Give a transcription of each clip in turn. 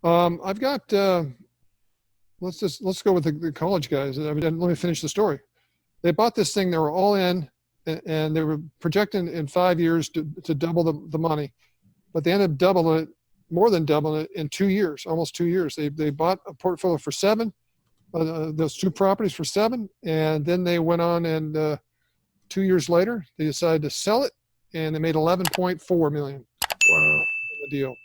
I've got, let's go with the college guys. Let me finish the story. They bought this thing. They were all in, and they were projecting in 5 years to double the money, but they ended up more than doubling it in 2 years, almost 2 years. They bought a portfolio for $7, those 2 properties for $7, and then they went on and 2 years later they decided to sell it, and they made $11.4 million. Wow. In the deal.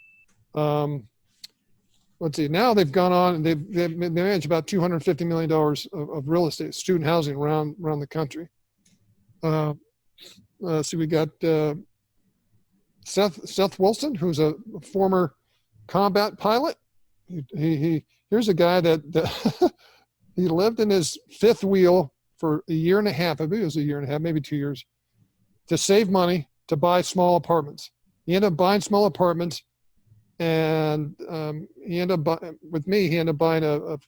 Let's see. Now they've gone on and they manage about $250 million of real estate, student housing around the country. So we got Seth Wilson, who's a former combat pilot. Here's a guy that he lived in his fifth wheel for a year and a half. I believe it was a year and a half, maybe 2 years, to save money to buy small apartments. He ended up buying small apartments. And he ended up buying a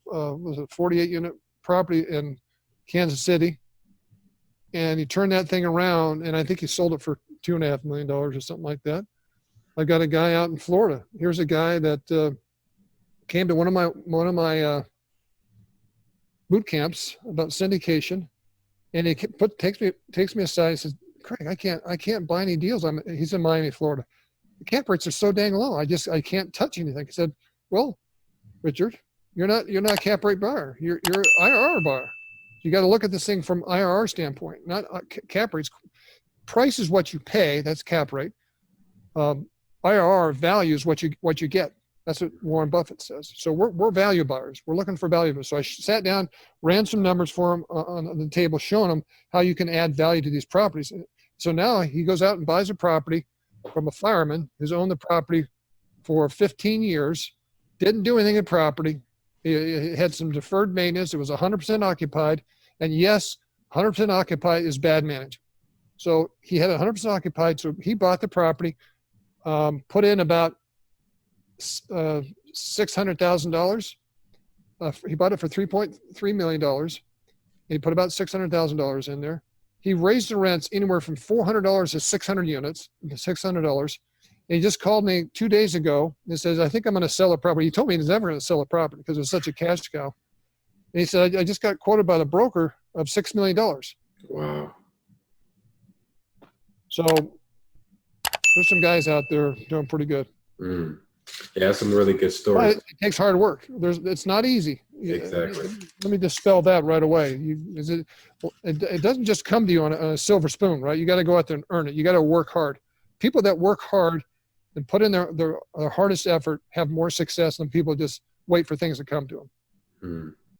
48 unit property in Kansas City, and he turned that thing around, and I think he sold it for $2.5 million or something like that. I've got a guy out in Florida. Here's a guy that came to one of my boot camps about syndication, and he takes me aside and says, "Craig, I can't buy any deals. He's in Miami, Florida. The cap rates are so dang low. I can't touch anything." I said, "Well, Richard, you're not a cap rate buyer. You're an IRR buyer. You got to look at this thing from IRR standpoint, not cap rates. Price is what you pay. That's cap rate. IRR value is what you get. That's what Warren Buffett says. So we're value buyers. We're looking for value buyers." So I sat down, ran some numbers for him on the table, showing him how you can add value to these properties. So now he goes out and buys a property from a fireman who's owned the property for 15 years, didn't do anything in property. He had some deferred maintenance. It was 100% occupied. And yes, 100% occupied is bad management. So he had 100% occupied. So he bought the property, put in about $600,000. He bought it for $3.3 million. He put about $600,000 in there. He raised the rents anywhere from $400 to 600 units, $600. And he just called me 2 days ago and says, "I think I'm going to sell a property." He told me he's never going to sell a property because it was such a cash cow. And he said, "I just got quoted by the broker of $6 million. Wow. So there's some guys out there doing pretty good. Mm. Yeah, that's some really good stories. But it takes hard work. It's not easy. Exactly. Let me dispel that right away. It doesn't just come to you on a silver spoon, right? You got to go out there and earn it. You got to work hard. People that work hard and put in their hardest effort have more success than people just wait for things to come to them. Mm.